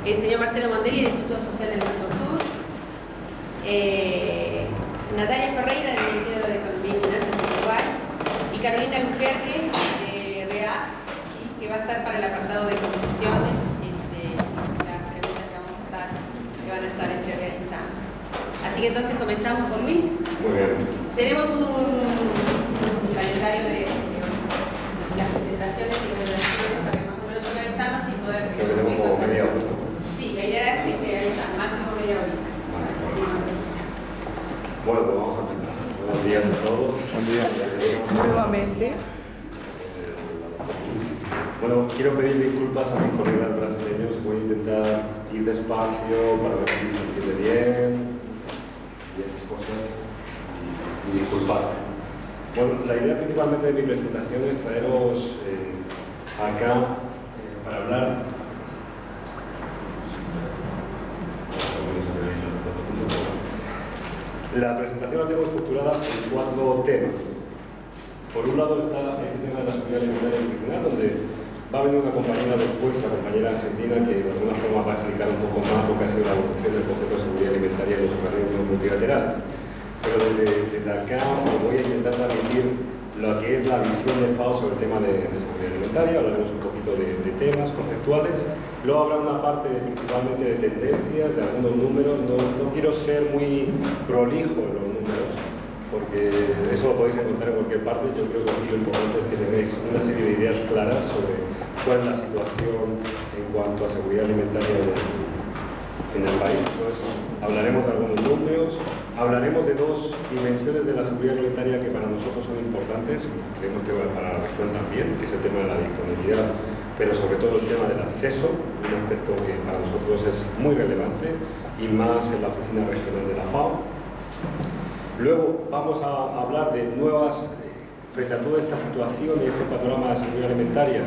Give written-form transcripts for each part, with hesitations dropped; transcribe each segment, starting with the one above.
el señor Marcelo Mondelli del Instituto Social del Mercosur, Natalia Ferreira del Ministerio de Economía y Finanzas de Uruguay y Carolina Albuquerque de REAC, ¿sí? Que va a estar para el apartado de conclusiones, las preguntas que van a estar realizando. Así que entonces comenzamos con Luis. Muy bien. Tenemos un calendario de las presentaciones y presentaciones para que más o menos organizarnos y poder... Creo que tenemos como media hora. Sí, la idea es que ahí está, máximo media hora. Bueno, pues vamos a empezar. Buenos días a todos. Buen día. Nuevamente. Bueno, quiero pedir disculpas a mis colegas brasileños. Voy a intentar ir despacio para ver si se entiende bien y esas cosas. Y disculpad. Bueno, la idea principalmente de mi presentación es traeros acá para hablar. La presentación la tengo estructurada en 4 temas. Por un lado está este tema de la seguridad alimentaria y nutricional, donde va a venir una compañera después, la compañera argentina, que de alguna forma va a explicar un poco más lo que ha sido la evolución del concepto de seguridad alimentaria en los organismos multilaterales. Pero desde acá voy a intentar transmitir lo que es la visión de FAO sobre el tema de seguridad alimentaria. Hablaremos un poquito de temas conceptuales. Luego habrá una parte principalmente de tendencias, de algunos números. No quiero ser muy prolijo en los números, porque eso lo podéis encontrar en cualquier parte. Yo creo que aquí lo importante es que tenéis una serie de ideas claras sobre cuál es la situación en cuanto a seguridad alimentaria en el país. Entonces, hablaremos de algunos números, hablaremos de 2 dimensiones de la seguridad alimentaria que para nosotros son importantes, creemos que para la región también, que es el tema de la disponibilidad, pero sobre todo el tema del acceso, un aspecto que para nosotros es muy relevante y más en la oficina regional de la FAO. Luego vamos a hablar de nuevas, frente a toda esta situación y este panorama de seguridad alimentaria,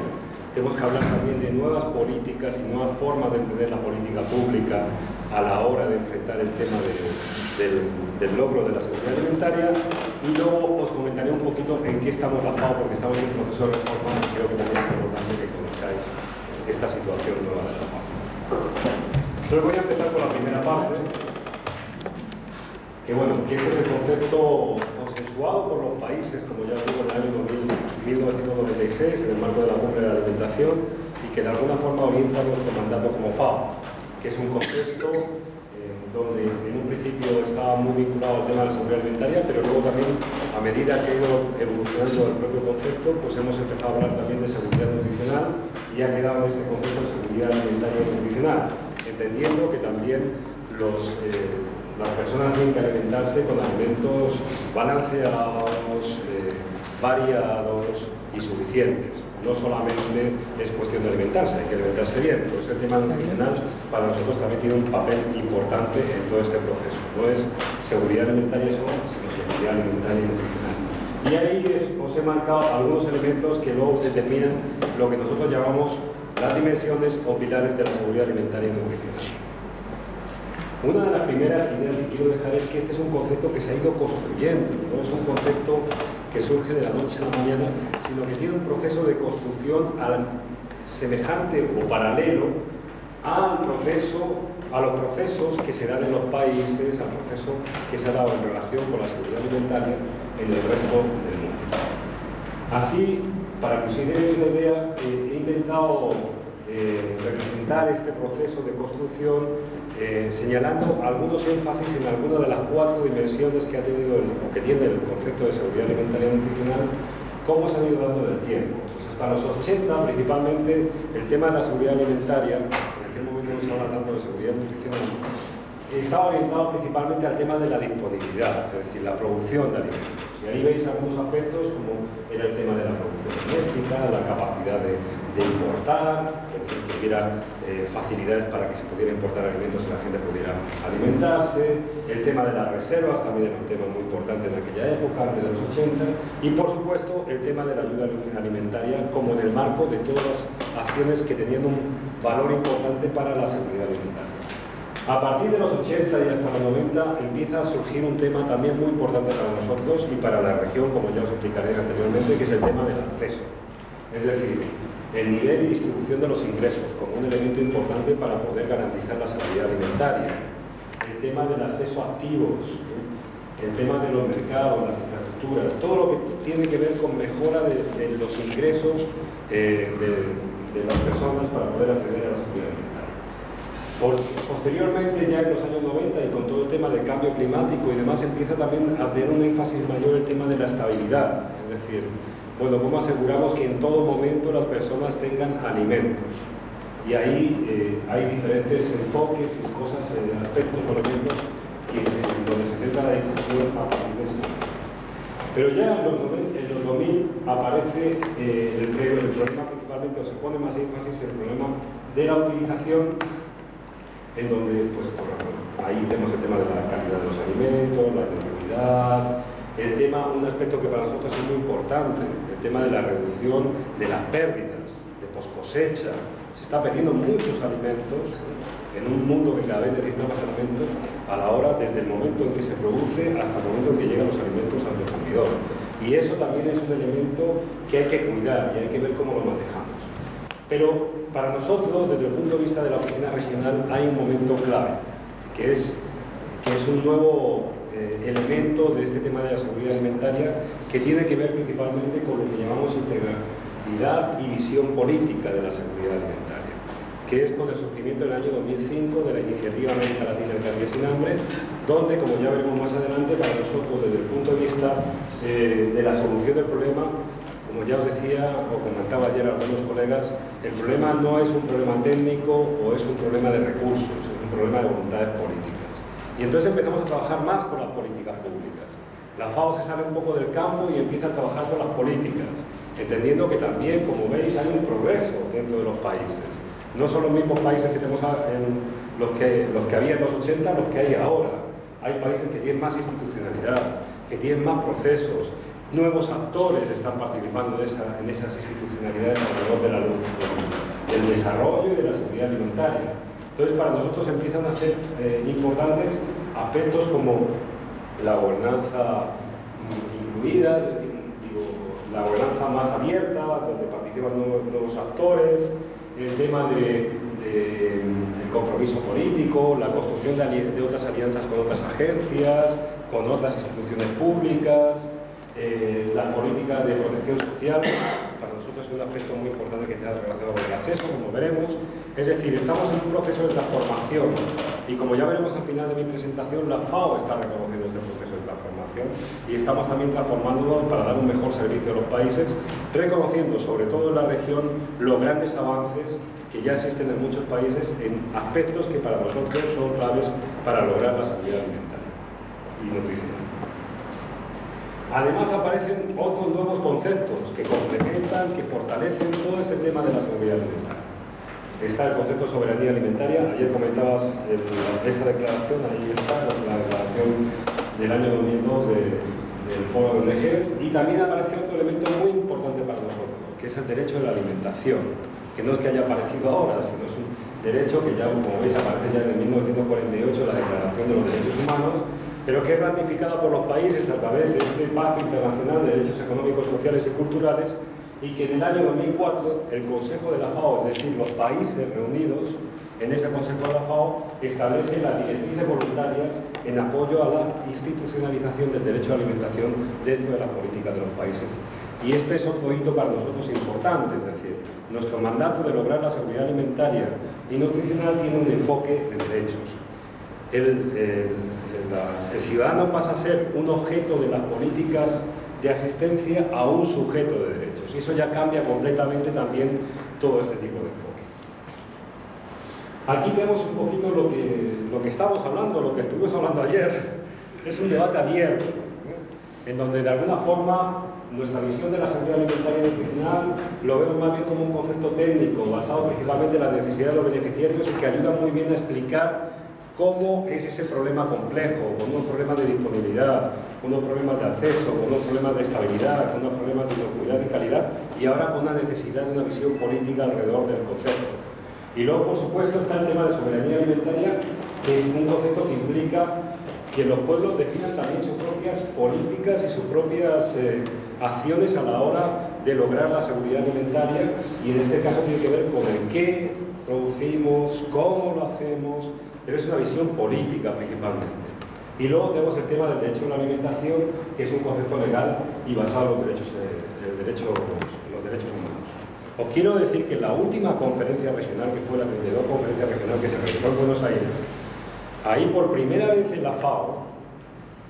tenemos que hablar también de nuevas políticas y nuevas formas de entender la política pública a la hora de enfrentar el tema del logro de la seguridad alimentaria. Y luego os comentaré un poquito en qué estamos la FAO, porque estamos en un proceso de reforma y creo que también es importante que conozcáis esta situación nueva de la FAO. Entonces voy a empezar con la primera parte, que bueno, que este es el concepto consensuado por los países, como ya digo, en el año 1996, en el marco de la Cumbre de la Alimentación, y que de alguna forma orienta nuestro mandato como FAO, que es un concepto donde en un principio estaba muy vinculado al tema de la seguridad alimentaria, pero luego también, a medida que ha ido evolucionando el propio concepto, pues hemos empezado a hablar también de seguridad nutricional y ha quedado en este concepto de seguridad alimentaria y nutricional, entendiendo que también las personas tienen que alimentarse con alimentos balanceados, variados y suficientes. No solamente es cuestión de alimentarse, hay que alimentarse bien. Por eso el tema nutricional para nosotros también tiene un papel importante en todo este proceso. No es seguridad alimentaria solo, sino seguridad alimentaria y nutricional. Y ahí os he marcado algunos elementos que luego determinan lo que nosotros llamamos las dimensiones o pilares de la seguridad alimentaria y nutricional. Una de las primeras ideas que quiero dejar es que este es un concepto que se ha ido construyendo, no es un concepto que surge de la noche a la mañana, sino que tiene un proceso de construcción semejante o paralelo a los procesos que se dan en los países, al proceso que se ha dado en relación con la seguridad alimentaria en el resto del mundo. Así, para que os deis una idea, he intentado representar este proceso de construcción señalando algunos énfasis en alguna de las 4 dimensiones que ha tenido o que tiene el concepto de seguridad alimentaria y nutricional, cómo se han ido dando en el tiempo. Pues hasta los 80, principalmente, el tema de la seguridad alimentaria, en aquel momento no se habla tanto de seguridad nutricional, estaba orientado principalmente al tema de la disponibilidad, es decir, la producción de alimentos. Y ahí veis algunos aspectos como era el tema de la producción doméstica, la capacidad de importar, es decir, que hubiera facilidades para que se pudiera importar alimentos y la gente pudiera alimentarse, el tema de las reservas también era un tema muy importante en aquella época, antes de los 80, y por supuesto el tema de la ayuda alimentaria como en el marco de todas las acciones que tenían un valor importante para la seguridad alimentaria. A partir de los 80 y hasta los 90 empieza a surgir un tema también muy importante para nosotros y para la región, como ya os explicaré anteriormente, que es el tema del acceso. Es decir, el nivel y distribución de los ingresos como un elemento importante para poder garantizar la seguridad alimentaria, el tema del acceso a activos, el tema de los mercados, las infraestructuras, todo lo que tiene que ver con mejora de los ingresos de las personas para poder acceder a la seguridad alimentaria. Posteriormente, ya en los años 90 y con todo el tema del cambio climático y demás, empieza también a tener un énfasis mayor el tema de la estabilidad, es decir, bueno, cómo aseguramos que en todo momento las personas tengan alimentos. Y ahí hay diferentes enfoques y cosas, aspectos o elementos donde se centra la discusión a partir de ese momento. Pero ya en los 2000 aparece el problema principalmente, o se pone más énfasis el problema de la utilización, en donde, pues, por ejemplo, ahí tenemos el tema de la calidad de los alimentos, la seguridad, el tema, un aspecto que para nosotros es muy importante, el tema de la reducción de las pérdidas, de post-cosecha. Se está perdiendo muchos alimentos en un mundo que cada vez necesita más alimentos a la hora, desde el momento en que se produce hasta el momento en que llegan los alimentos al consumidor. Y eso también es un elemento que hay que cuidar y hay que ver cómo lo manejamos. Pero para nosotros, desde el punto de vista de la oficina regional, hay un momento clave, que es un nuevo elemento de este tema de la seguridad alimentaria, que tiene que ver principalmente con lo que llamamos integralidad y visión política de la seguridad alimentaria, que es con el surgimiento en el año 2005 de la iniciativa América Latina El Caribe Sin Hambre, donde, como ya veremos más adelante, para nosotros, desde el punto de vista de la solución del problema, como ya os decía o comentaba ayer a algunos colegas, el problema no es un problema técnico o es un problema de recursos, es un problema de voluntades políticas. Y entonces empezamos a trabajar más con las políticas públicas. La FAO se sale un poco del campo y empieza a trabajar con las políticas, entendiendo que también, como veis, hay un progreso dentro de los países. No son los mismos países que tenemos los que había en los 80, los que hay ahora. Hay países que tienen más institucionalidad, que tienen más procesos, nuevos actores están participando en esas institucionalidades alrededor del desarrollo y de la seguridad alimentaria. Entonces, para nosotros empiezan a ser importantes aspectos como la gobernanza incluida, la gobernanza más abierta, donde participan nuevos actores, el tema del compromiso político, la construcción de otras alianzas con otras agencias, con otras instituciones públicas, las políticas de protección social. Para nosotros es un aspecto muy importante que está relacionado con el acceso, como veremos. Es decir, estamos en un proceso de transformación y, como ya veremos al final de mi presentación, la FAO está reconociendo este proceso de transformación y estamos también transformándonos para dar un mejor servicio a los países, reconociendo sobre todo en la región los grandes avances que ya existen en muchos países en aspectos que para nosotros son claves para lograr la seguridad alimentaria y nutricional. Además aparecen otros nuevos conceptos que complementan, que fortalecen todo este tema de la seguridad alimentaria. Está el concepto de soberanía alimentaria. Ayer comentabas esa declaración, ahí está, la declaración del año 2002 del Foro de ONGs, y también aparece otro elemento muy importante para nosotros, que es el derecho de la alimentación, que no es que haya aparecido ahora, sino es un derecho que ya, como veis, aparece ya en 1948, la Declaración de los Derechos Humanos, pero que es ratificada por los países a través de este Pacto Internacional de Derechos Económicos, Sociales y Culturales, y que en el año 2004 el Consejo de la FAO, es decir, los países reunidos en ese Consejo de la FAO, establece las directrices voluntarias en apoyo a la institucionalización del derecho a la alimentación dentro de las políticas de los países. Y este es otro hito para nosotros importante, es decir, nuestro mandato de lograr la seguridad alimentaria y nutricional tiene un enfoque de derechos. El ciudadano pasa a ser un objeto de las políticas de asistencia a un sujeto de derechos. Y eso ya cambia completamente también todo este tipo de enfoque. Aquí tenemos un poquito lo que estamos hablando, lo que estuvimos hablando ayer. Es un debate abierto, en donde de alguna forma nuestra visión de la seguridad alimentaria y nutricional lo vemos más bien como un concepto técnico, basado principalmente en las necesidades de los beneficiarios y que ayuda muy bien a explicar cómo es ese problema complejo, con unos problemas de disponibilidad, con unos problemas de acceso, con unos problemas de estabilidad, con unos problemas de inocuidad y calidad, y ahora con una necesidad de una visión política alrededor del concepto. Y luego, por supuesto, está el tema de soberanía alimentaria, que es un concepto que implica que los pueblos definan también sus propias políticas y sus propias acciones a la hora de lograr la seguridad alimentaria, y en este caso tiene que ver con el qué producimos, cómo lo hacemos, pero es una visión política principalmente. Y luego tenemos el tema del derecho a la alimentación, que es un concepto legal y basado en los derechos humanos. Os quiero decir que en la última conferencia regional, que fue la 32 conferencia regional que se realizó en Buenos Aires, ahí por primera vez en la FAO,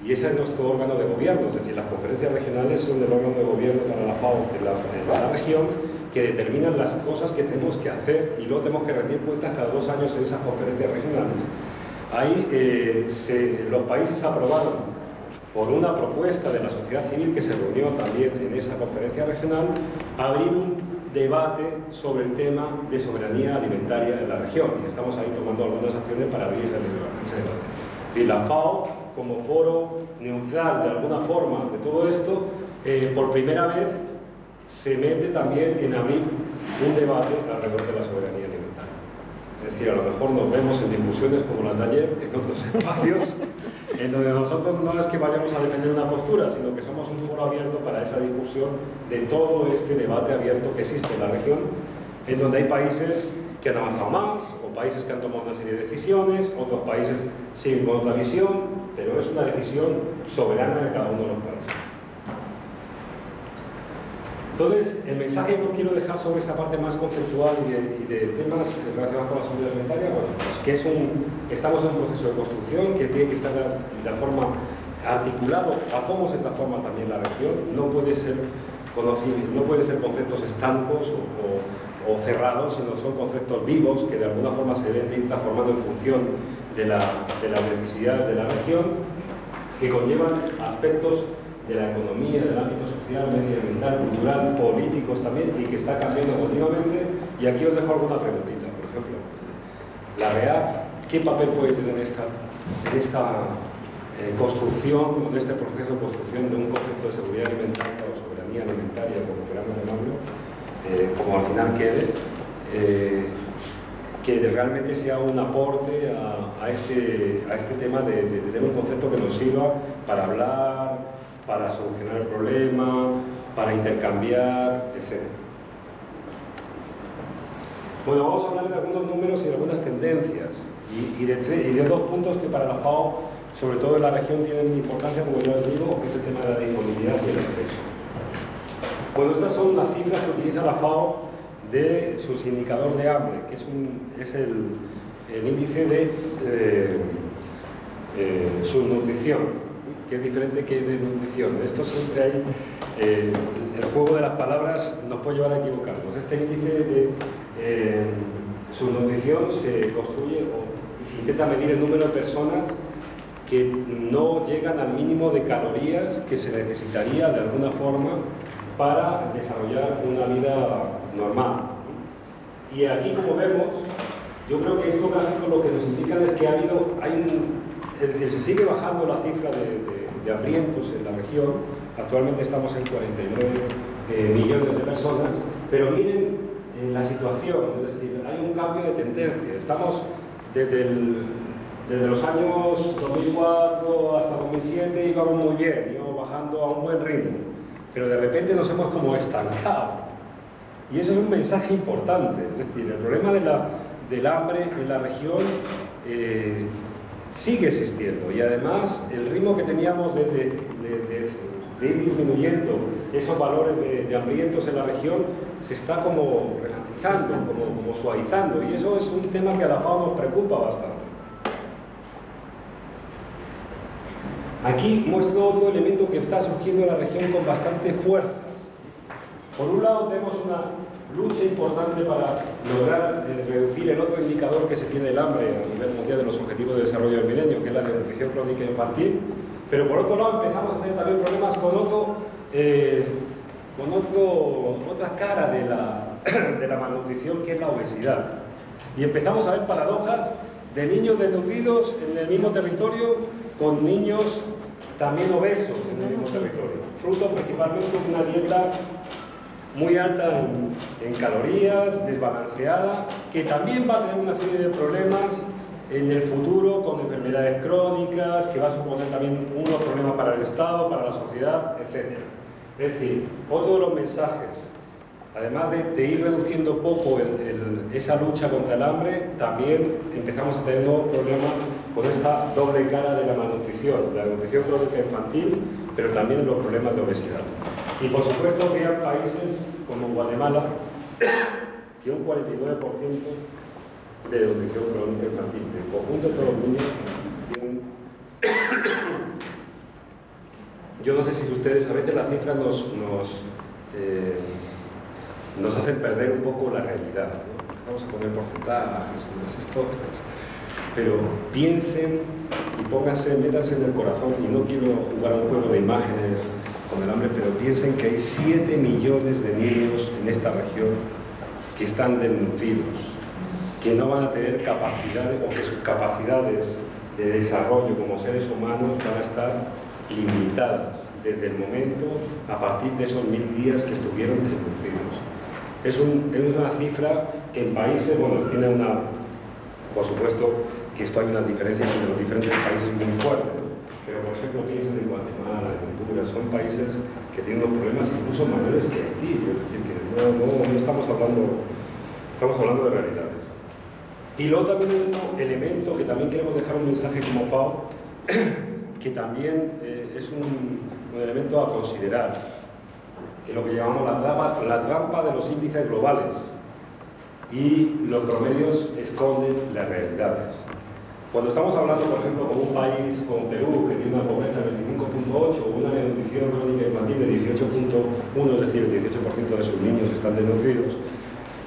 y ese es nuestro órgano de gobierno, es decir, las conferencias regionales son el órgano de gobierno para la FAO en la región, que determinan las cosas que tenemos que hacer y luego tenemos que rendir cuentas cada 2 años en esas conferencias regionales. Ahí los países aprobaron, por una propuesta de la sociedad civil que se reunió también en esa conferencia regional, abrir un debate sobre el tema de soberanía alimentaria en la región, y estamos ahí tomando algunas acciones para abrir ese debate. Y la FAO, como foro neutral de alguna forma de todo esto, por primera vez se mete también en abrir un debate alrededor de la soberanía alimentaria. Es decir, a lo mejor nos vemos en discusiones como las de ayer, en otros espacios, en donde nosotros no es que vayamos a defender una postura, sino que somos un foro abierto para esa discusión de todo este debate abierto que existe en la región, en donde hay países que han avanzado más, o países que han tomado una serie de decisiones, otros países siguen con otra visión, pero es una decisión soberana de cada uno de los países. Entonces, el mensaje que os quiero dejar sobre esta parte más conceptual y de temas relacionados con la seguridad alimentaria, bueno, pues que estamos en un proceso de construcción que tiene que estar de forma articulado a cómo se transforma también la región. No puede ser conocible, no pueden ser conceptos estancos o cerrados, sino son conceptos vivos que de alguna forma se deben de ir transformando en función de las necesidades de la región, que conllevan aspectos de la economía, del ámbito social, medioambiental, cultural, políticos también, y que está cambiando continuamente. Y aquí os dejo alguna preguntita. Por ejemplo, la REAC, ¿qué papel puede tener en esta construcción, en este proceso de construcción de un concepto de seguridad alimentaria o soberanía alimentaria, como queramos llamarlo, como al final quede, que realmente sea un aporte a este tema de tener un concepto que nos sirva para hablar, para solucionar el problema, para intercambiar, etc. Bueno, vamos a hablar de algunos números y de algunas tendencias y de 2 puntos que para la FAO, sobre todo en la región, tienen importancia, como ya os digo, que es el tema de la disponibilidad y el acceso. Bueno, estas son las cifras que utiliza la FAO de sus indicadores de hambre, que es el índice de subnutrición, que es diferente que de nutrición. Esto siempre hay, el juego de las palabras nos puede llevar a equivocarnos. Este índice de subnutrición se construye o intenta medir el número de personas que no llegan al mínimo de calorías que se necesitaría de alguna forma para desarrollar una vida normal. Y aquí, como vemos, yo creo que estos gráficos lo que nos indican es que es decir, se sigue bajando la cifra de hambrientos en la región. Actualmente estamos en 49 millones de personas, pero miren la situación, es decir, hay un cambio de tendencia. Estamos desde los años 2004 hasta 2007 íbamos muy bien, íbamos bajando a un buen ritmo, pero de repente nos hemos como estancado. Y eso es un mensaje importante, es decir, el problema del hambre en la región sigue existiendo, y además el ritmo que teníamos de ir disminuyendo esos valores de hambrientos en la región se está como relativizando, como suavizando, y eso es un tema que a la FAO nos preocupa bastante. Aquí muestro otro elemento que está surgiendo en la región con bastante fuerza. Por un lado tenemos una lucha importante para lograr reducir el otro indicador que se tiene del hambre a nivel mundial de los Objetivos de Desarrollo del Milenio, que es la desnutrición crónica infantil, pero por otro lado empezamos a tener también problemas con otra cara de la malnutrición, que es la obesidad. Y empezamos a ver paradojas de niños desnutridos en el mismo territorio con niños también obesos en el mismo territorio, fruto principalmente de una dieta muy alta en calorías, desbalanceada, que también va a tener una serie de problemas en el futuro con enfermedades crónicas, que va a suponer también unos problemas para el Estado, para la sociedad, etc. Es decir, otro de los mensajes, además de ir reduciendo poco esa lucha contra el hambre, también empezamos a tener nuevos problemas con esta doble cara de la malnutrición, la nutrición crónica infantil, pero también los problemas de obesidad. Y por supuesto que hay países como Guatemala, que un 49% de nutrición crónica infantil. En conjunto todos los niños tienen... Yo no sé si ustedes, a veces las cifras nos hacen perder un poco la realidad, ¿no? Vamos a poner porcentajes y unas historias, pero piensen y pónganse, métanse en el corazón, y no quiero jugar a un juego de imágenes con el hambre, pero piensen que hay 7 millones de niños en esta región que están desnutridos, que no van a tener capacidades, o que sus capacidades de desarrollo como seres humanos van a estar limitadas desde el momento, a partir de esos 1000 días que estuvieron desnutridos. Es una cifra que en países, bueno, tiene una, por supuesto que esto hay unas diferencias entre los diferentes países muy fuertes, pero por ejemplo piensen en Guatemala, en Honduras, son países que tienen unos problemas incluso mayores que Haití, es decir, que no estamos hablando de realidades. Y luego también hay otro elemento que también queremos dejar un mensaje como FAO, que también es un elemento a considerar, que es lo que llamamos la trampa de los índices globales, y los promedios esconden las realidades. Cuando estamos hablando, por ejemplo, con un país como Perú, que tiene una pobreza de 25.8 o una desnutrición crónica infantil de 18.1, es decir, el 18% de sus niños están desnutridos,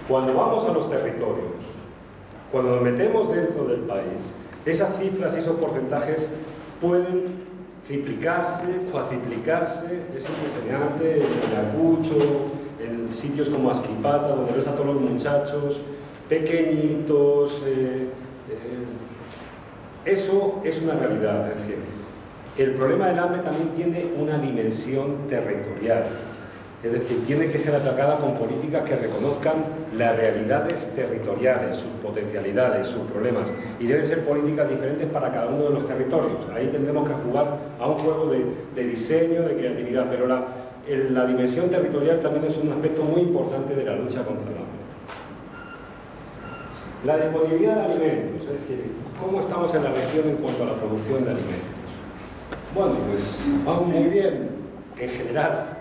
cuando vamos a los territorios, cuando nos metemos dentro del país, esas cifras y esos porcentajes pueden triplicarse, cuatriplicarse. Es impresionante. En Ayacucho, en sitios como Asquipata, donde ves a todos los muchachos pequeñitos, eso es una realidad. Es decir, el problema del hambre también tiene una dimensión territorial. Es decir, tiene que ser atacada con políticas que reconozcan las realidades territoriales, sus potencialidades, sus problemas, y deben ser políticas diferentes para cada uno de los territorios. Ahí tendremos que jugar a un juego de diseño, de creatividad, pero la dimensión territorial también es un aspecto muy importante de la lucha contra el hambre. La disponibilidad de alimentos, es decir, ¿cómo estamos en la región en cuanto a la producción de alimentos? Bueno, pues vamos muy bien, en general.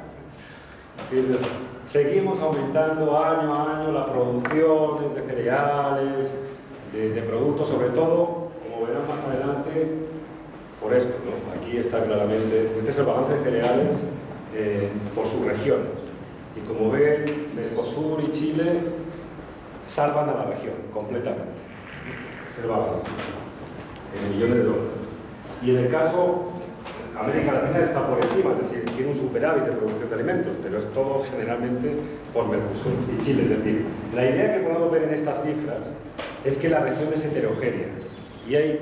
Seguimos aumentando año a año las producciones de cereales, de productos, sobre todo, como verán más adelante, por esto, ¿no? Aquí está claramente, este es el balance de cereales por sus regiones. Y como ven, Mercosur y Chile salvan a la región completamente. Es el balance, en millones de dólares. Y en el caso, América Latina está por encima, es decir, tiene un superávit de producción de alimentos, pero es todo generalmente por Mercosur y Chile. Es decir, la idea que podemos ver en estas cifras es que la región es heterogénea y hay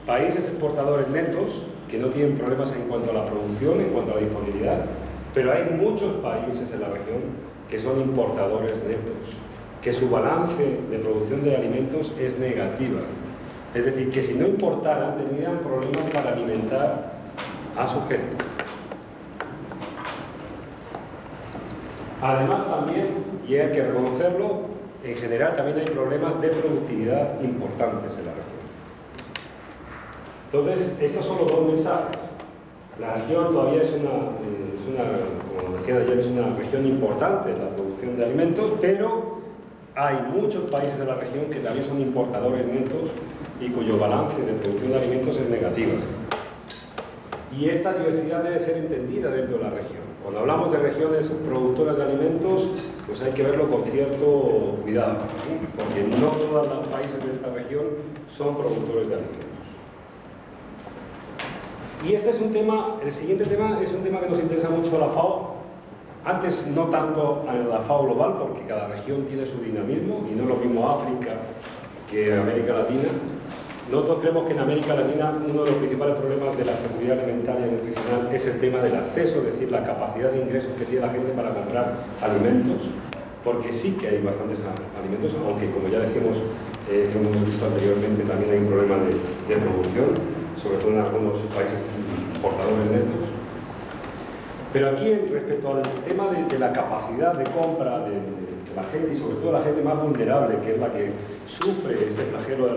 países exportadores netos que no tienen problemas en cuanto a la producción, en cuanto a la disponibilidad, pero hay muchos países en la región que son importadores netos, que su balance de producción de alimentos es negativa. Es decir, que si no importaran, tendrían problemas para alimentar a su gente. Además también, y hay que reconocerlo, en general también hay problemas de productividad importantes en la región. Entonces, estos son los dos mensajes. La región todavía es como decía ayer, es una región importante en la producción de alimentos, pero hay muchos países de la región que también son importadores netos y cuyo balance de producción de alimentos es negativo. Y esta diversidad debe ser entendida dentro de la región. Cuando hablamos de regiones productoras de alimentos, pues hay que verlo con cierto cuidado, porque no todos los países de esta región son productores de alimentos. Y este es un tema, el siguiente tema es un tema que nos interesa mucho a la FAO. Antes no tanto a la FAO global, porque cada región tiene su dinamismo, y no es lo mismo África que América Latina. Nosotros creemos que en América Latina uno de los principales problemas de la seguridad alimentaria y nutricional es el tema del acceso, es decir, la capacidad de ingresos que tiene la gente para comprar alimentos, porque sí que hay bastantes alimentos, aunque como ya decimos, hemos visto anteriormente, también hay un problema de producción, sobre todo en algunos países importadores netos. Pero aquí, respecto al tema de la capacidad de compra de la gente, y sobre todo la gente más vulnerable, que es la que sufre este flagelo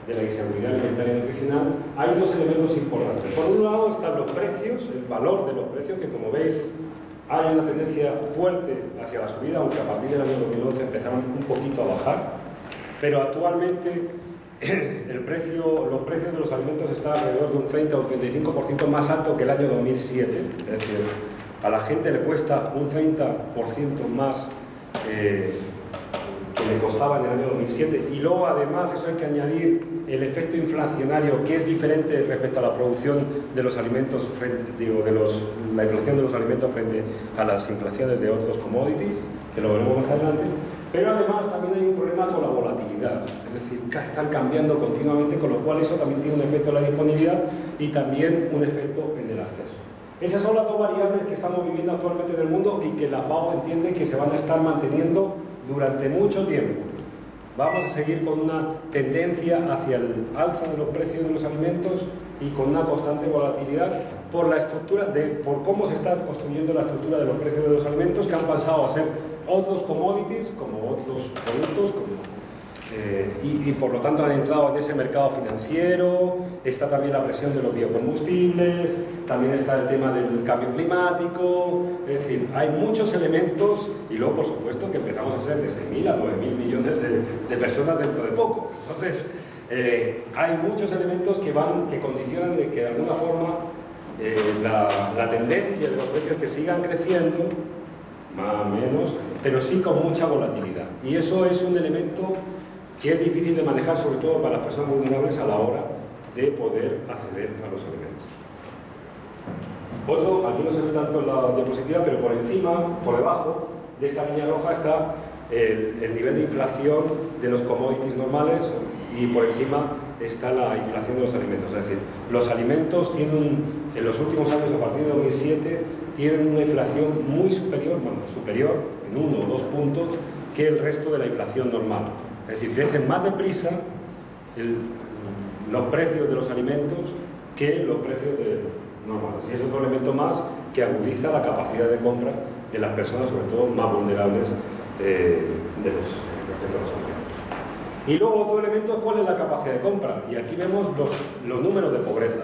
de la inseguridad alimentaria y nutricional, hay dos elementos importantes. Por un lado están los precios, el valor de los precios, que como veis hay una tendencia fuerte hacia la subida, aunque a partir del año 2011 empezaron un poquito a bajar, pero actualmente los precios de los alimentos están alrededor de un 30 o un 35% más alto que el año 2007, es decir, a la gente le cuesta un 30% más que le costaba en el año 2007, y luego además eso hay que añadir el efecto inflacionario, que es diferente respecto a la producción de los alimentos, la inflación de los alimentos frente a las inflaciones de otros commodities, que lo veremos más adelante. Pero además también hay un problema con la volatilidad, es decir, están cambiando continuamente, con lo cual eso también tiene un efecto en la disponibilidad y también un efecto en el acceso. Esas son las dos variables que estamos viviendo actualmente en el mundo y que la FAO entiende que se van a estar manteniendo durante mucho tiempo. Vamos a seguir con una tendencia hacia el alza de los precios de los alimentos y con una constante volatilidad por la estructura, por cómo se está construyendo la estructura de los precios de los alimentos, que han pasado a ser otros commodities, como otros productos, y por lo tanto han entrado en ese mercado financiero. Está también la presión de los biocombustibles, también está el tema del cambio climático, es decir, hay muchos elementos, y luego por supuesto que empezamos a ser de 6.000 a 9.000 millones de personas dentro de poco. Entonces, hay muchos elementos que condicionan de que de alguna forma la tendencia de los precios que sigan creciendo, más o menos, pero sí con mucha volatilidad. Y eso es un elemento que es difícil de manejar, sobre todo para las personas vulnerables a la hora de poder acceder a los alimentos. Otro, aquí no se ve tanto en la diapositiva, pero por encima, por debajo de esta línea roja está el nivel de inflación de los commodities normales, y por encima está la inflación de los alimentos. Es decir, los alimentos tienen, en los últimos años, a partir de 2007, tienen una inflación muy superior, bueno, superior en 1 o 2 puntos, que el resto de la inflación normal. Es decir, crecen más deprisa los precios de los alimentos que los precios normales. Y es otro elemento más que agudiza la capacidad de compra de las personas, sobre todo más vulnerables respecto a los alimentos. Y luego otro elemento es cuál es la capacidad de compra. Y aquí vemos los números de pobreza.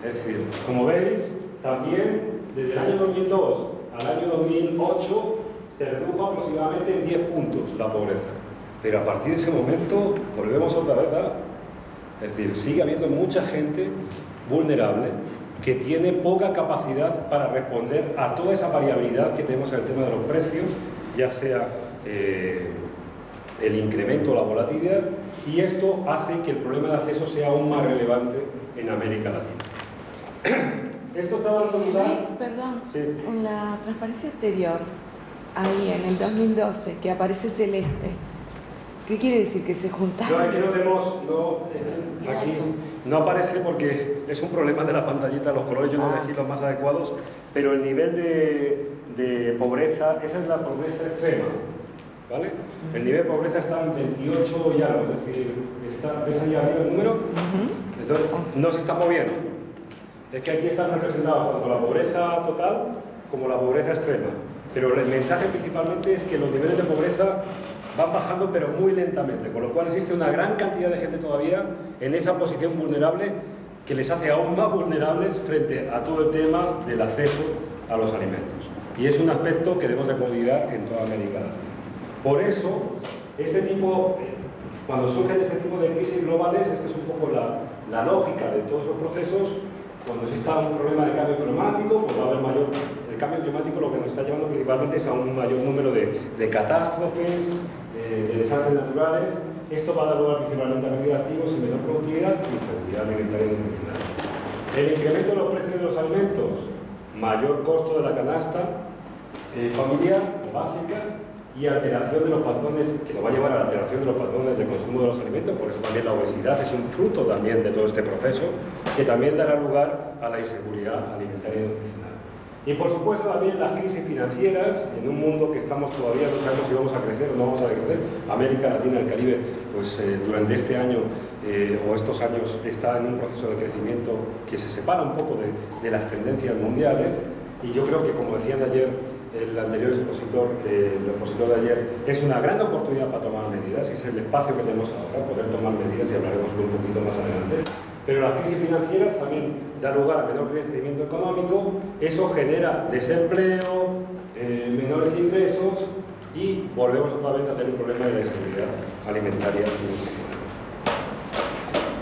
Es decir, como veis, también desde el año 2002 al año 2008 se redujo aproximadamente en 10 puntos la pobreza. Pero a partir de ese momento volvemos otra vez a... Es decir, sigue habiendo mucha gente vulnerable que tiene poca capacidad para responder a toda esa variabilidad que tenemos en el tema de los precios, ya sea el incremento o la volatilidad, y esto hace que el problema de acceso sea aún más relevante en América Latina. Esto está dando lugar... Luis, perdón, Sí. en la transparencia anterior, ahí en el 2012, que aparece celeste, ¿qué quiere decir? ¿Que se juntaron? No, es que no tenemos... aquí no aparece porque es un problema de la pantallita, los colores yo no elegí los más adecuados, pero el nivel de pobreza, esa es la pobreza extrema, ¿vale? El nivel de pobreza está en 28 y algo, es decir, ¿ves ahí arriba el número? Entonces, no se está moviendo. Es que aquí están representados tanto la pobreza total como la pobreza extrema. Pero el mensaje principalmente es que los niveles de pobreza van bajando, pero muy lentamente, con lo cual existe una gran cantidad de gente todavía en esa posición vulnerable que les hace aún más vulnerables frente a todo el tema del acceso a los alimentos. Y es un aspecto que debemos de cuidar en toda América Latina. Por eso, cuando surgen este tipo de crisis globales, esta es un poco la lógica de todos esos procesos. Cuando exista un problema de cambio climático, pues va a haber mayor... El cambio climático lo que nos está llevando principalmente es a un mayor número de catástrofes, de desastres naturales. Esto va a dar lugar principalmente a pérdida de activos y menor productividad y inseguridad alimentaria y nutricional. El incremento de los precios de los alimentos, mayor costo de la canasta familiar o básica, y alteración de los patrones, que nos va a llevar a la alteración de los patrones de consumo de los alimentos. Por eso también la obesidad es un fruto también de todo este proceso, que también dará lugar a la inseguridad alimentaria y nutricional. Y por supuesto también las crisis financieras, en un mundo que estamos todavía, no sabemos si vamos a crecer o no vamos a crecer. América Latina, el Caribe, pues durante este año o estos años está en un proceso de crecimiento que se separa un poco de las tendencias mundiales. y yo creo que, como decían ayer el anterior expositor, el expositor de ayer, es una gran oportunidad para tomar medidas, y es el espacio que tenemos ahora, poder tomar medidas, y hablaremos un poquito más adelante. Pero las crisis financieras también dan lugar a menor crecimiento económico, eso genera desempleo, menores ingresos, y volvemos otra vez a tener un problema de la inseguridad alimentaria y nutricional.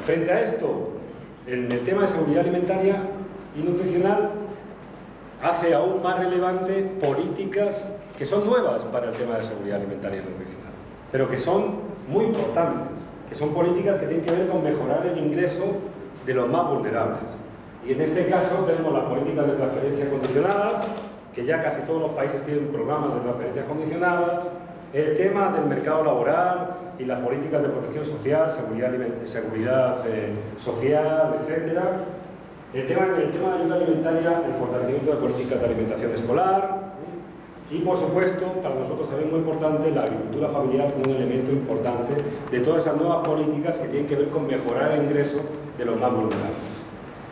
Frente a esto, en el tema de seguridad alimentaria y nutricional, hace aún más relevante políticas que son nuevas para el tema de seguridad alimentaria y nutricional, pero que son muy importantes, que son políticas que tienen que ver con mejorar el ingreso de los más vulnerables. Y en este caso tenemos las políticas de transferencias condicionadas, que ya casi todos los países tienen programas de transferencias condicionadas, el tema del mercado laboral y las políticas de protección social, seguridad social, etc. El tema de ayuda alimentaria, el fortalecimiento de políticas de alimentación escolar y, por supuesto, para nosotros también muy importante, la agricultura familiar como un elemento importante de todas esas nuevas políticas que tienen que ver con mejorar el ingreso de los más vulnerables.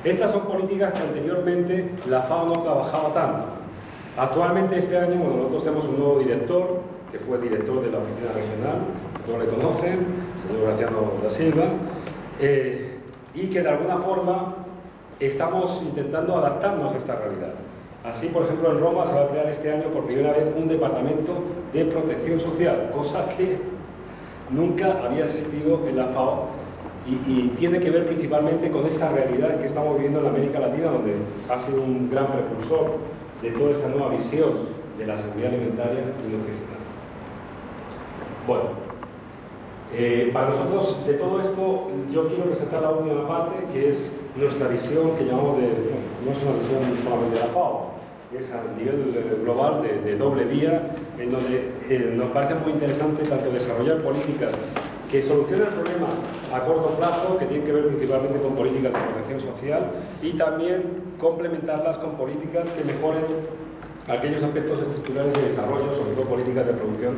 Estas son políticas que anteriormente la FAO no trabajaba tanto. Actualmente este año, bueno, nosotros tenemos un nuevo director, que fue director de la oficina regional, todos le conocen, el señor Graciano da Silva, y que de alguna forma estamos intentando adaptarnos a esta realidad. Así, por ejemplo, en Roma se va a crear este año por primera vez un departamento de protección social, cosa que nunca había existido en la FAO y tiene que ver principalmente con esta realidad que estamos viviendo en América Latina, donde ha sido un gran precursor de toda esta nueva visión de la seguridad alimentaria y nutricional. Bueno, para nosotros de todo esto yo quiero presentar la última parte, que es nuestra visión que llamamos de, no es una visión solamente de la FAO, es a nivel global de doble vía, en donde nos parece muy interesante tanto desarrollar políticas que solucionen el problema a corto plazo, que tienen que ver principalmente con políticas de protección social, y también complementarlas con políticas que mejoren aquellos aspectos estructurales de desarrollo, sobre todo políticas de producción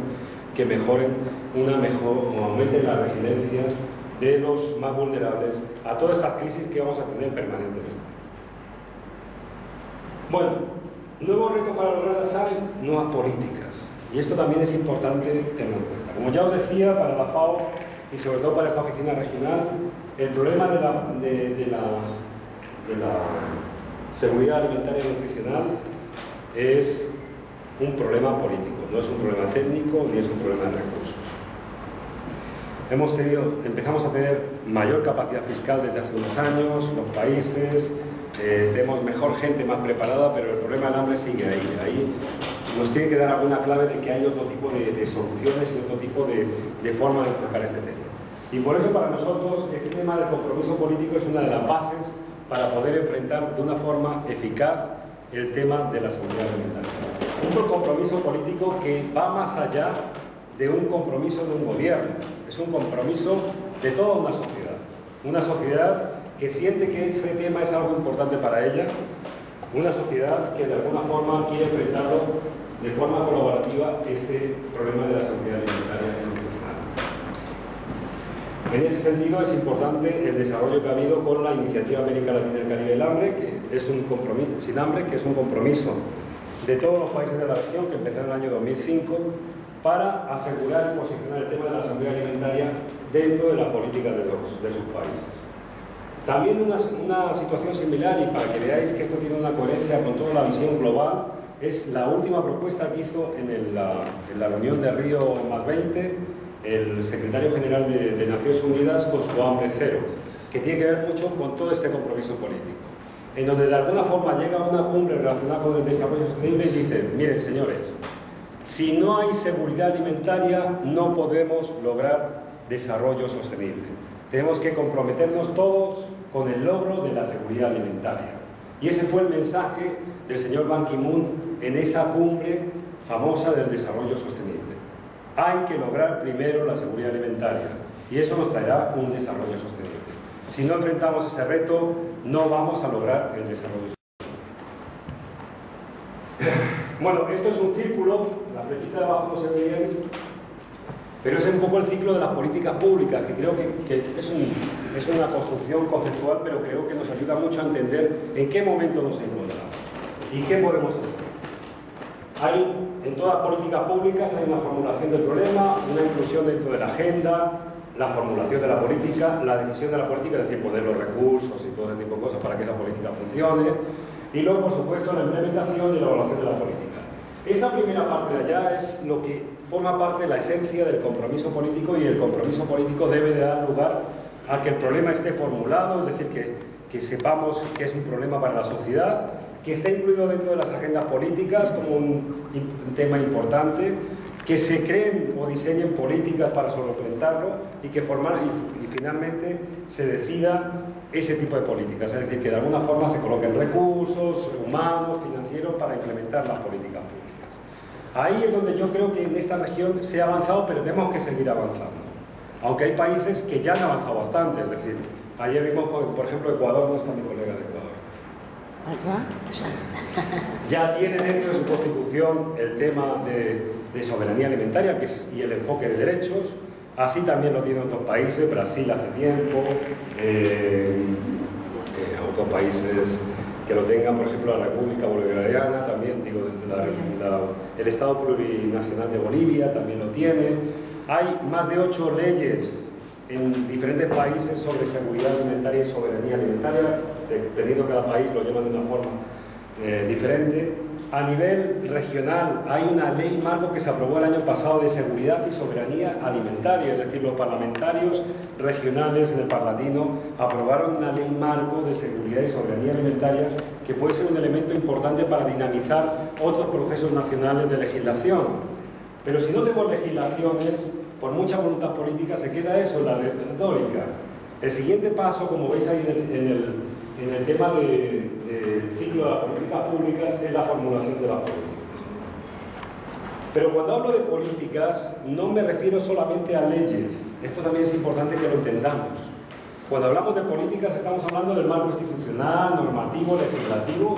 que mejoren o aumenten la resiliencia de los más vulnerables a todas estas crisis que vamos a tener permanentemente. Bueno, nuevos retos para lograr nuevas políticas, y esto también es importante tenerlo en cuenta. Como ya os decía, para la FAO y sobre todo para esta oficina regional, el problema de la seguridad alimentaria y nutricional es un problema político, no es un problema técnico ni es un problema de recursos. Empezamos a tener mayor capacidad fiscal desde hace unos años, los países, tenemos mejor gente más preparada, pero el problema del hambre sigue ahí. Ahí nos tiene que dar alguna clave de que hay otro tipo de soluciones y otro tipo de forma de enfocar este tema. Y por eso para nosotros este tema del compromiso político es una de las bases para poder enfrentar de una forma eficaz el tema de la seguridad alimentaria. Un compromiso político que va más allá de un compromiso de un gobierno, es un compromiso de toda una sociedad que siente que ese tema es algo importante para ella, una sociedad que de alguna forma quiere enfrentarlo de forma colaborativa este problema de la seguridad alimentaria y nutricional. En ese sentido es importante el desarrollo que ha habido con la Iniciativa América Latina y el Caribe del Hambre, que es un compromiso, sin hambre, que es un compromiso de todos los países de la región, que empezó en el año 2005, para asegurar y posicionar el tema de la seguridad alimentaria dentro de la política de sus países. También una situación similar, y para que veáis que esto tiene una coherencia con toda la visión global, es la última propuesta que hizo en la reunión de Río +20 el secretario general de Naciones Unidas con su hambre cero, que tiene que ver mucho con todo este compromiso político, en donde de alguna forma llega a una cumbre relacionada con el desarrollo sostenible y dice: miren señores, si no hay seguridad alimentaria no podemos lograr desarrollo sostenible. Tenemos que comprometernos todos con el logro de la seguridad alimentaria. Y ese fue el mensaje del señor Ban Ki-moon en esa cumbre famosa del desarrollo sostenible. Hay que lograr primero la seguridad alimentaria y eso nos traerá un desarrollo sostenible. Si no enfrentamos ese reto, no vamos a lograr el desarrollo sostenible. Bueno, esto es un círculo, la flechita de abajo no se ve bien, pero es un poco el ciclo de las políticas públicas, que creo que es una construcción conceptual, pero creo que nos ayuda mucho a entender en qué momento nos encontramos. ¿Y qué podemos hacer? En todas las políticas públicas hay una formulación del problema, una inclusión dentro de la agenda, la formulación de la política, la decisión de la política, es decir, poner los recursos y todo ese tipo de cosas para que esa política funcione, y luego, por supuesto, la implementación y la evaluación de la política. Esta primera parte de allá es lo que forma parte de la esencia del compromiso político, y el compromiso político debe de dar lugar a que el problema esté formulado, es decir, que sepamos que es un problema para la sociedad, que esté incluido dentro de las agendas políticas como un tema importante, que se creen o diseñen políticas para solventarlo y que finalmente se decida ese tipo de políticas, es decir, que de alguna forma se coloquen recursos humanos, financieros para implementar las políticas públicas. Ahí es donde yo creo que en esta región se ha avanzado, pero tenemos que seguir avanzando. Aunque hay países que ya han avanzado bastante, es decir, ayer vimos, por ejemplo, Ecuador, no está mi colega de Ecuador. Ya tiene dentro de su constitución el tema de soberanía alimentaria y el enfoque de derechos. Así también lo tienen otros países, Brasil hace tiempo, otros países que lo tengan, por ejemplo, la República Bolivariana, también, digo, el Estado Plurinacional de Bolivia también lo tiene. Hay más de 8 leyes en diferentes países sobre seguridad alimentaria y soberanía alimentaria, dependiendo cada país lo llaman de una forma diferente. A nivel regional hay una ley marco que se aprobó el año pasado de seguridad y soberanía alimentaria, es decir, los parlamentarios regionales en el Parlatino aprobaron una ley marco de seguridad y soberanía alimentaria que puede ser un elemento importante para dinamizar otros procesos nacionales de legislación. Pero si no tenemos legislaciones, por mucha voluntad política se queda eso en la retórica. El siguiente paso, como veis ahí en el tema del ciclo de las políticas públicas, es la formulación de las políticas. Pero cuando hablo de políticas, no me refiero solamente a leyes. Esto también es importante que lo entendamos. Cuando hablamos de políticas estamos hablando del marco institucional, normativo, legislativo,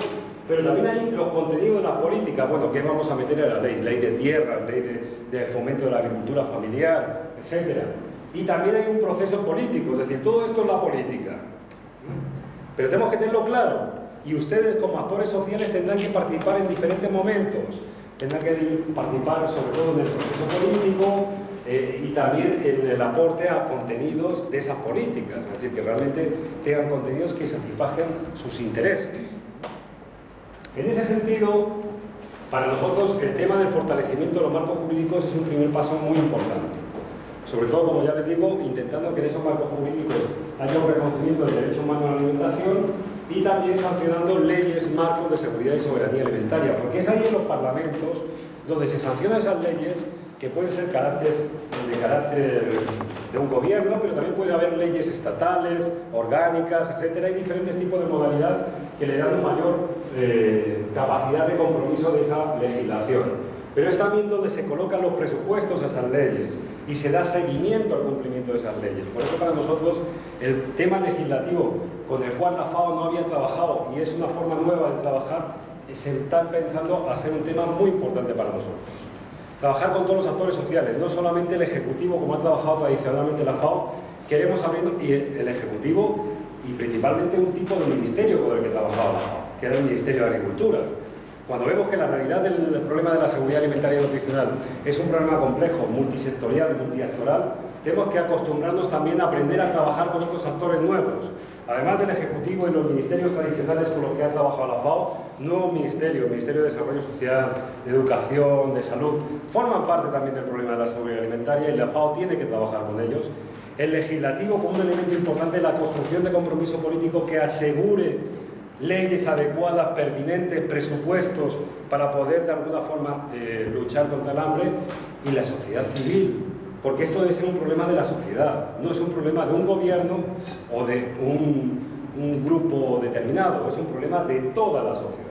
pero también hay los contenidos de las políticas. Bueno, ¿qué vamos a meter en la ley? Ley de tierra, ley de fomento de la agricultura familiar, etc. Y también hay un proceso político, es decir, todo esto es la política. Pero tenemos que tenerlo claro, y ustedes como actores sociales tendrán que participar en diferentes momentos. Tendrán que participar sobre todo en el proceso político y también en el aporte a contenidos de esas políticas, es decir, que realmente tengan contenidos que satisfagan sus intereses. En ese sentido, para nosotros el tema del fortalecimiento de los marcos jurídicos es un primer paso muy importante. Sobre todo, como ya les digo, intentando que en esos marcos jurídicos haya un reconocimiento del derecho humano a la alimentación y también sancionando leyes, marcos de seguridad y soberanía alimentaria, porque es ahí en los parlamentos donde se sancionan esas leyes que pueden ser de carácter de un gobierno, pero también puede haber leyes estatales, orgánicas, etc. Hay diferentes tipos de modalidad que le dan mayor capacidad de compromiso de esa legislación. Pero es también donde se colocan los presupuestos a esas leyes y se da seguimiento al cumplimiento de esas leyes. Por eso para nosotros el tema legislativo con el cual la FAO no había trabajado y es una forma nueva de trabajar, se está pensando a ser un tema muy importante para nosotros. Trabajar con todos los actores sociales, no solamente el Ejecutivo como ha trabajado tradicionalmente la FAO, queremos abrir y el Ejecutivo y principalmente un tipo de ministerio con el que trabajaba la FAO, que era el Ministerio de Agricultura. Cuando vemos que la realidad del problema de la seguridad alimentaria y nutricional es un problema complejo, multisectorial, multiactoral, tenemos que acostumbrarnos también a aprender a trabajar con otros actores nuevos. Además del Ejecutivo y los ministerios tradicionales con los que ha trabajado la FAO, nuevos ministerios, el Ministerio de Desarrollo Social, de Educación, de Salud, forman parte también del problema de la seguridad alimentaria y la FAO tiene que trabajar con ellos. El Legislativo como un elemento importante de la construcción de compromiso político que asegure leyes adecuadas, pertinentes, presupuestos para poder de alguna forma luchar contra el hambre, y la sociedad civil, porque esto debe ser un problema de la sociedad, no es un problema de un gobierno o de un grupo determinado, es un problema de toda la sociedad.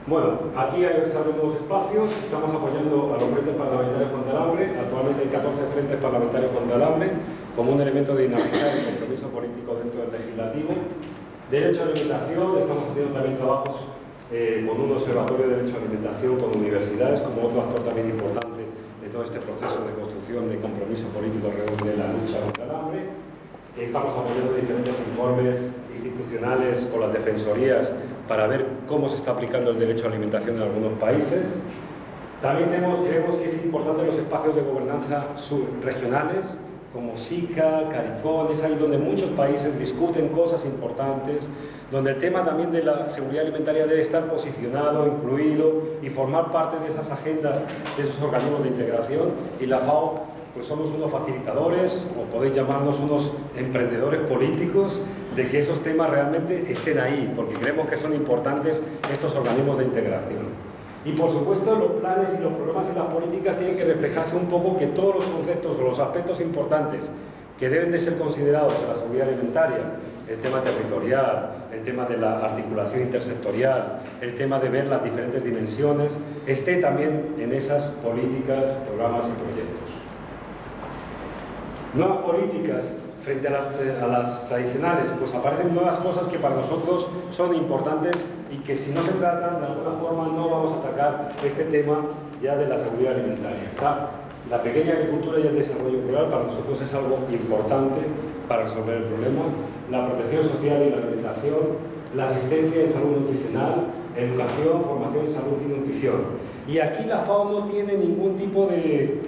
Bueno, aquí hay nuevos espacios, estamos apoyando a los frentes parlamentarios contra el hambre, actualmente hay 14 frentes parlamentarios contra el hambre, como un elemento de dinamizar el compromiso político dentro del legislativo. Derecho a la alimentación, estamos haciendo también trabajos con un observatorio de derecho a la alimentación, con universidades, como otro actor también importante de todo este proceso de construcción de compromiso político alrededor de la lucha contra el hambre. Estamos apoyando diferentes informes institucionales o las defensorías para ver cómo se está aplicando el derecho a la alimentación en algunos países. También creemos que es importante los espacios de gobernanza subregionales, como SICA, CARICOM, es ahí donde muchos países discuten cosas importantes, donde el tema también de la seguridad alimentaria debe estar posicionado, incluido y formar parte de esas agendas, de esos organismos de integración. Y la FAO, pues somos unos facilitadores, o podéis llamarnos unos emprendedores políticos, de que esos temas realmente estén ahí, porque creemos que son importantes estos organismos de integración. Y por supuesto los planes y los programas y las políticas tienen que reflejarse un poco que todos los conceptos o los aspectos importantes que deben de ser considerados en la seguridad alimentaria, el tema territorial, el tema de la articulación intersectorial, el tema de ver las diferentes dimensiones, esté también en esas políticas, programas y proyectos. Nuevas políticas frente a las tradicionales, pues aparecen nuevas cosas que para nosotros son importantes y que si no se tratan de alguna forma no vamos a atacar este tema ya de la seguridad alimentaria. Está la pequeña agricultura y el desarrollo rural para nosotros es algo importante para resolver el problema, la protección social y la alimentación, la asistencia en salud nutricional, educación, formación en salud y nutrición. Y aquí la FAO no tiene ningún tipo de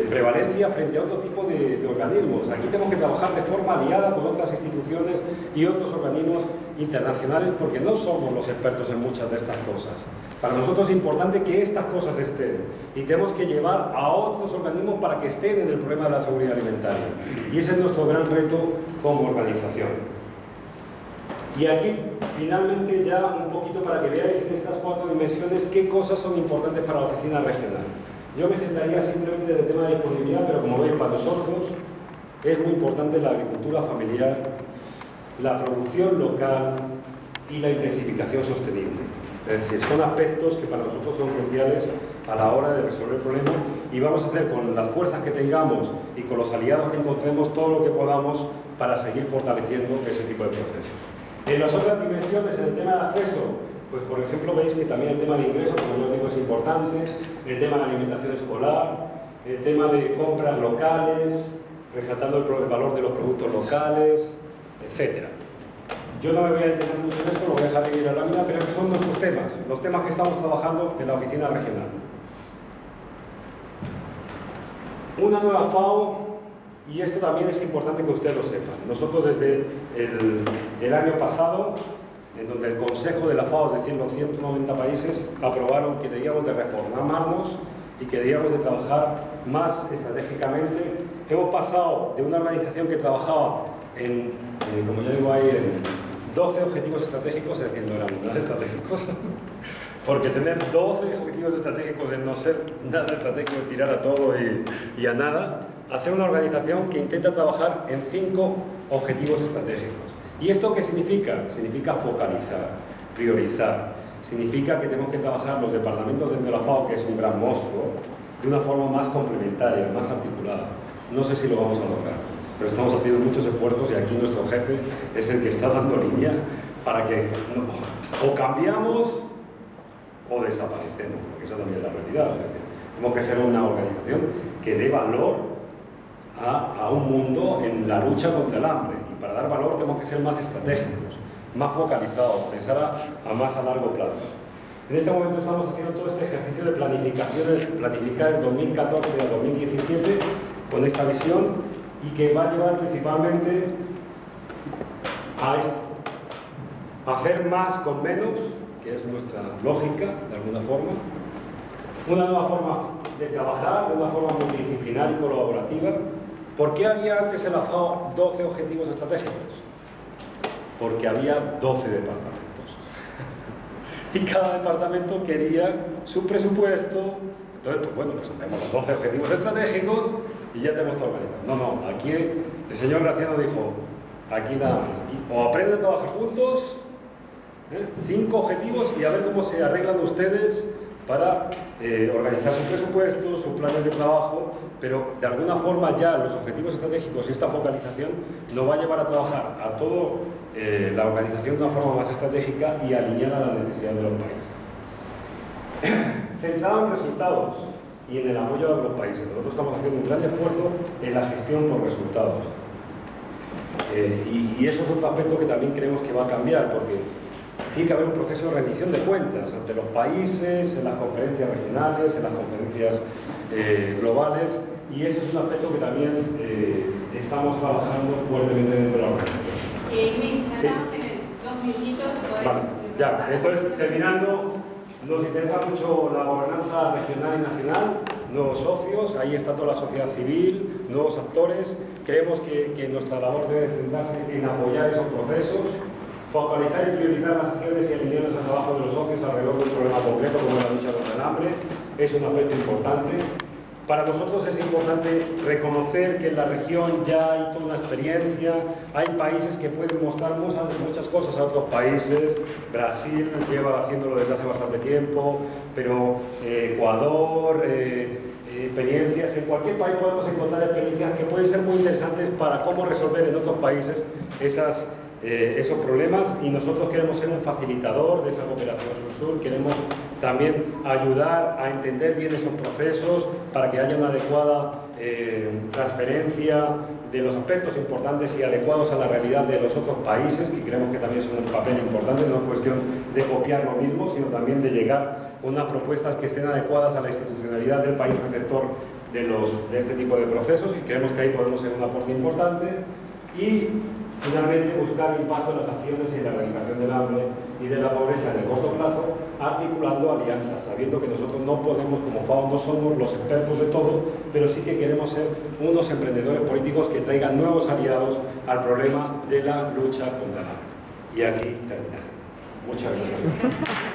prevalencia frente a otro tipo de organismos. Aquí tenemos que trabajar de forma aliada con otras instituciones y otros organismos internacionales porque no somos los expertos en muchas de estas cosas. Para nosotros es importante que estas cosas estén y tenemos que llevar a otros organismos para que estén en el problema de la seguridad alimentaria. Y ese es nuestro gran reto como organización. Y aquí, finalmente, ya un poquito para que veáis en estas 4 dimensiones qué cosas son importantes para la oficina regional. Yo me centraría simplemente en el tema de disponibilidad, pero como veis, para nosotros es muy importante la agricultura familiar, la producción local y la intensificación sostenible. Es decir, son aspectos que para nosotros son cruciales a la hora de resolver el problema y vamos a hacer con las fuerzas que tengamos y con los aliados que encontremos todo lo que podamos para seguir fortaleciendo ese tipo de procesos. En las otras dimensiones, en el tema del acceso, pues por ejemplo veis que también el tema de ingresos, como yo digo, es importante, el tema de alimentación escolar, el tema de compras locales, resaltando el valor de los productos locales, etc. Yo no me voy a detener mucho en esto, lo voy a dejar ir a la lámina, pero son nuestros temas, los temas que estamos trabajando en la oficina regional. Una nueva FAO, y esto también es importante que ustedes lo sepan. Nosotros desde el año pasado, en donde el Consejo de la FAO, es decir, los 190 países, aprobaron que debíamos de reformarnos y que debíamos de trabajar más estratégicamente. Hemos pasado de una organización que trabajaba como ya digo ahí, en 12 objetivos estratégicos, es decir, no eran nada estratégicos, porque tener 12 objetivos estratégicos en no ser nada estratégico, tirar a todo y a nada, a ser una organización que intenta trabajar en 5 objetivos estratégicos. ¿Y esto qué significa? Significa focalizar, priorizar. Significa que tenemos que trabajar los departamentos dentro de la FAO, que es un gran monstruo, de una forma más complementaria, más articulada. No sé si lo vamos a lograr, pero estamos haciendo muchos esfuerzos y aquí nuestro jefe es el que está dando línea para que o cambiamos o desaparecemos, porque eso también es la realidad. Tenemos que ser una organización que dé valor a un mundo en la lucha contra el hambre. Para dar valor tenemos que ser más estratégicos, más focalizados, pensar más a largo plazo. En este momento estamos haciendo todo este ejercicio de planificación, planificar el 2014 al 2017 con esta visión y que va a llevar principalmente a hacer más con menos, que es nuestra lógica, de alguna forma. Una nueva forma de trabajar, de una forma multidisciplinar y colaborativa. ¿Por qué había antes en la FAO 12 objetivos estratégicos? Porque había 12 departamentos. Y cada departamento quería su presupuesto. Entonces, pues bueno, pues tenemos los 12 objetivos estratégicos y ya tenemos todo organizado. No, aquí el señor Graciano dijo, aquí nada, o aprenden a trabajar juntos, 5 objetivos y a ver cómo se arreglan ustedes para organizar sus presupuestos, sus planes de trabajo, pero de alguna forma ya los objetivos estratégicos y esta focalización nos va a llevar a trabajar a toda la organización de una forma más estratégica y alineada a las necesidades de los países. Centrado en resultados y en el apoyo a los países. Nosotros estamos haciendo un gran esfuerzo en la gestión por resultados. Y eso es otro aspecto que también creemos que va a cambiar, porque tiene que haber un proceso de rendición de cuentas ante los países, en las conferencias regionales, en las conferencias globales, y ese es un aspecto que también estamos trabajando fuertemente dentro de la organización. Luis, ya Sí. estamos en el 2 minutitos. Vale, ya, entonces terminando, nos interesa mucho la gobernanza regional y nacional, nuevos socios, ahí está toda la sociedad civil, nuevos actores. Creemos que nuestra labor debe centrarse en apoyar esos procesos, focalizar y priorizar las acciones y alinearnos al trabajo de los socios alrededor de un problema concreto como la lucha contra el hambre. Es un aspecto importante. Para nosotros es importante reconocer que en la región ya hay toda una experiencia, hay países que pueden mostrarnos muchas cosas a otros países. Brasil lleva haciéndolo desde hace bastante tiempo, pero Ecuador, experiencias, en cualquier país podemos encontrar experiencias que pueden ser muy interesantes para cómo resolver en otros países esos problemas, y nosotros queremos ser un facilitador de esa cooperación sur-sur. Queremos también ayudar a entender bien esos procesos para que haya una adecuada transferencia de los aspectos importantes y adecuados a la realidad de los otros países, que creemos que también son un papel importante. No es cuestión de copiar lo mismo, sino también de llegar a unas propuestas que estén adecuadas a la institucionalidad del país receptor de este tipo de procesos, y creemos que ahí podemos ser un aporte importante. Y finalmente, buscar impacto en las acciones y en la erradicación del hambre y de la pobreza en el corto plazo, articulando alianzas, sabiendo que nosotros no podemos, como FAO, no somos los expertos de todo, pero sí que queremos ser unos emprendedores políticos que traigan nuevos aliados al problema de la lucha contra el hambre. Y aquí terminaré. Muchas gracias.